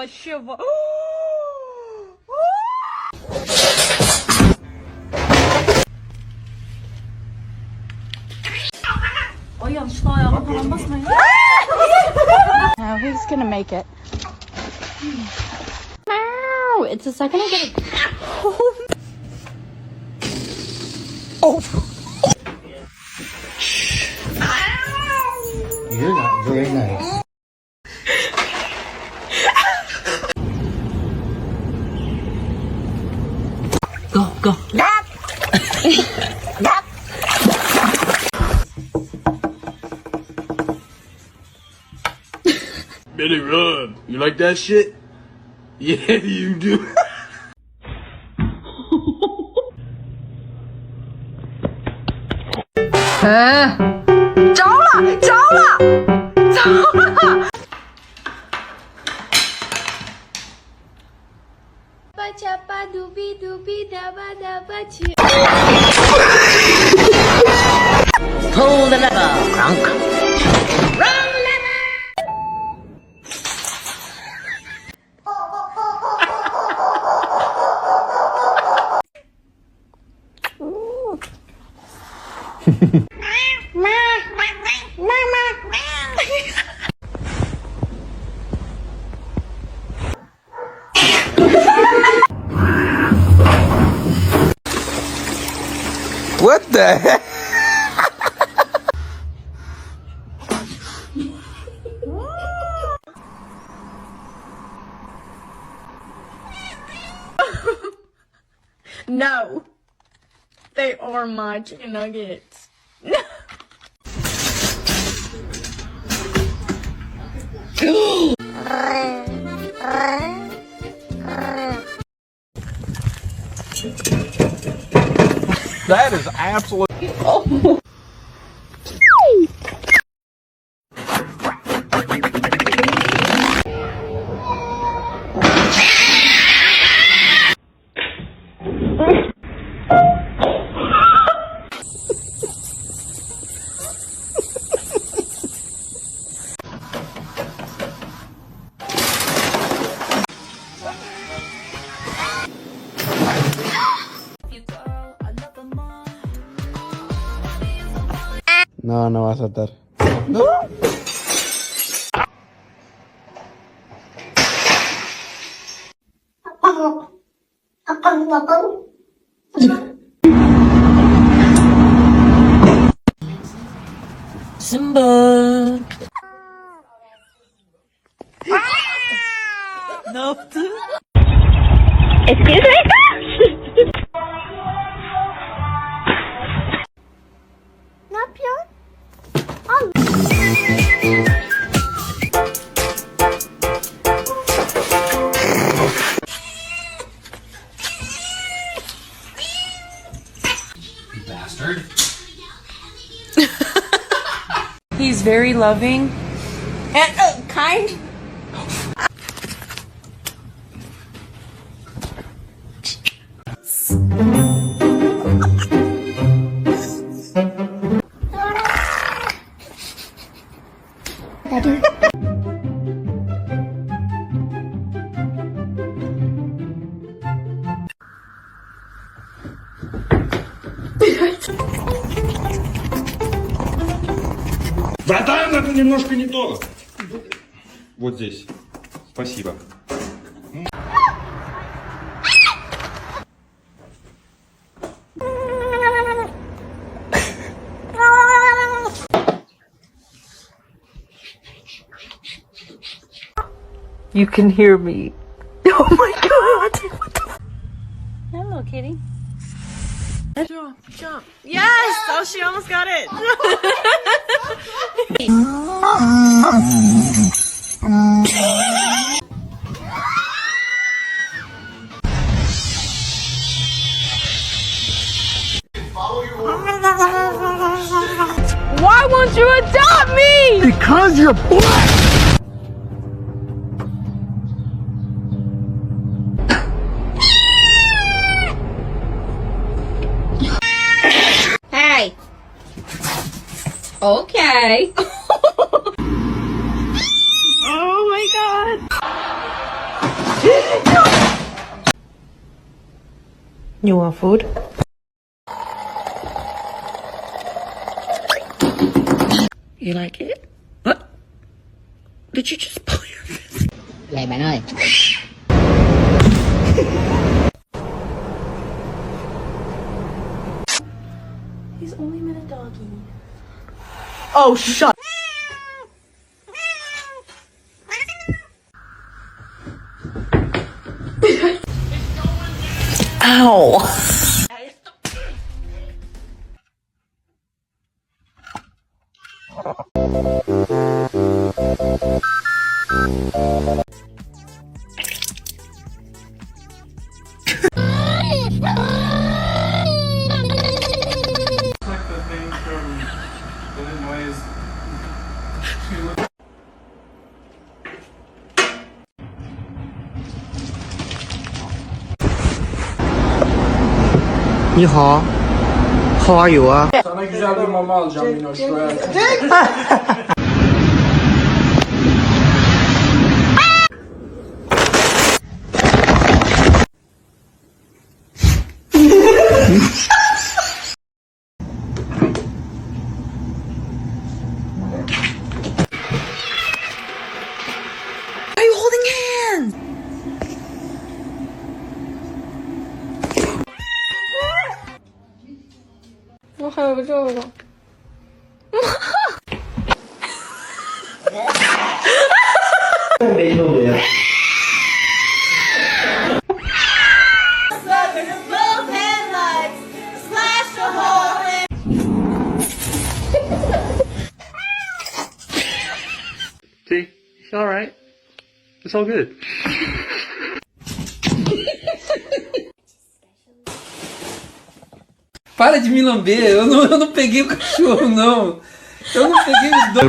вообще... Now who's gonna make it? Wow, it's the second I get it. Oh. You're not very nice. Go, go. Billy, run. You like that shit? Yeah, you do. Chapa dubi dubi daba daba chi. Pull the lever, Gronk. Wrong lever. What the heck? No, they are my chicken nuggets. That is absolute. Oh. No, no va a saltar. Simba. Ne yaptı? Excuse me? Ne yapıyorsun? Bastard. He's very loving and kind. Да, это немножко не то. Вот здесь. Спасибо. You can hear me. Oh my god. Hello, kitty. Jump, jump. Yes! Oh, she almost got it. Why won't you adopt me? Because you're black. Hey. Okay. Oh my god. You want food? You like it? What? Did you just pull your fist? Vậy bạn ơi. He's only been a doggy. Oh, shut. Ow. Like the thing from Illinois. Ni hao. How are you? Sana güzel bir mama alacağım Minoş. Are you holding hands? See? It's alright. It's all good. Para de me lamber, eu não peguei o cachorro, não. Eu não peguei os dois.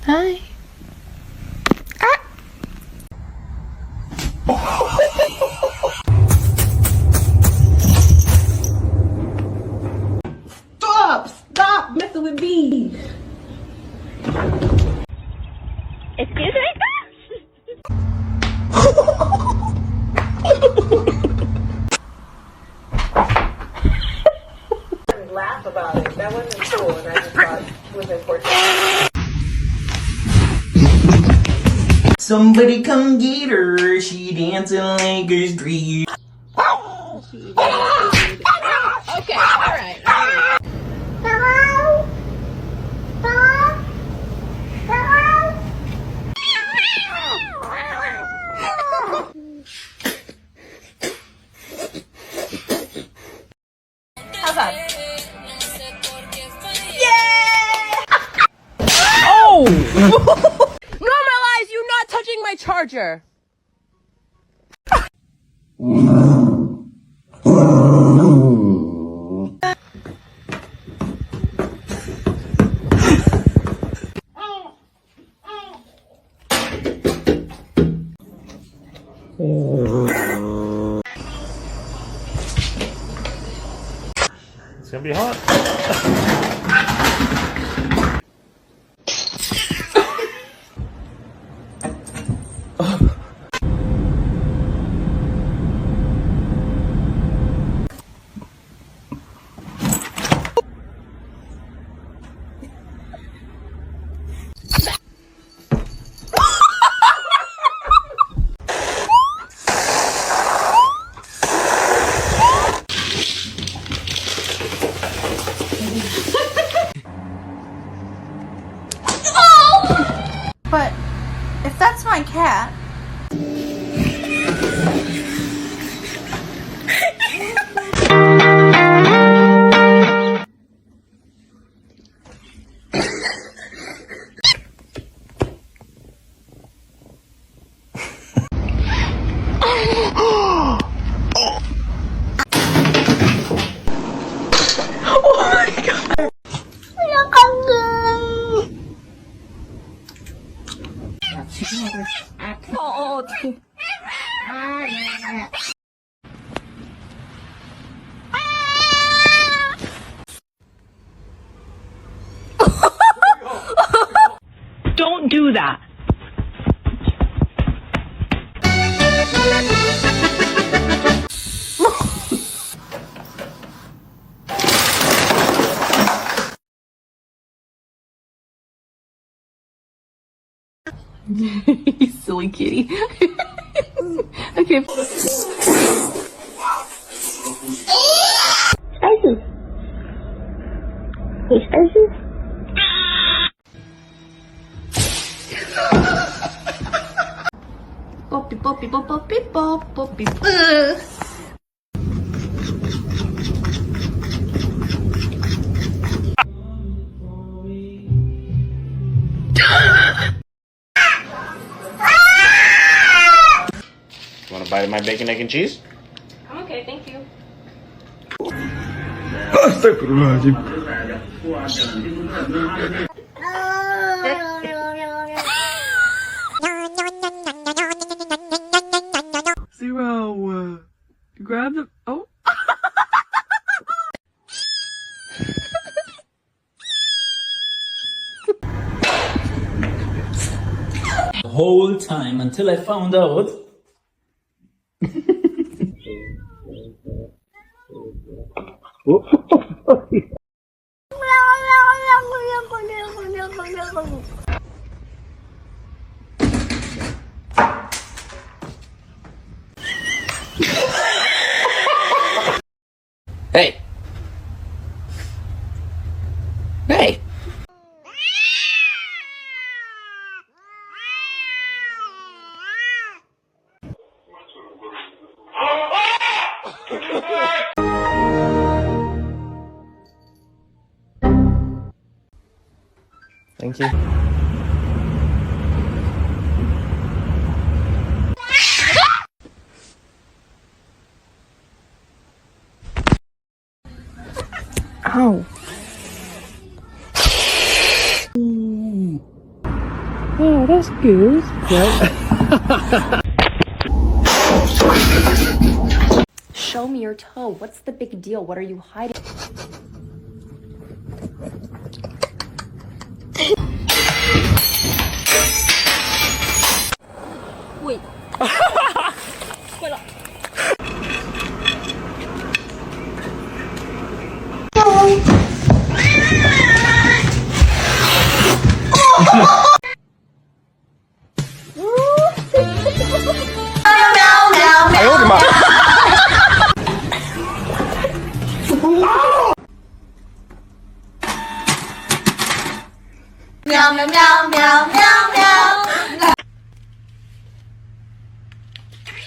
Hi. Stop messing with me. Excuse me? Laugh about it. That wasn't cool, and I just thought it was important. Somebody come get her, she dancing like a street. Okay, alright. Hello? Bob? Hello? How's that? Normalize you not touching my charger. It's gonna be hot. Don't do that. You silly kitty. Okay. Spicy. Hey, Spicy. Poppy, poppy, pop, poppy, pop, poppy. Want a bite of my bacon, egg, and cheese? I'm okay, thank you. Zero. Grab the. Oh. The whole time until I found out. Hey! Hey! Thank you. Ow. Oh, that's good. Show me your toe. What's the big deal? What are you hiding? Wait. 坏了。哎呦我的妈！喵喵喵喵喵。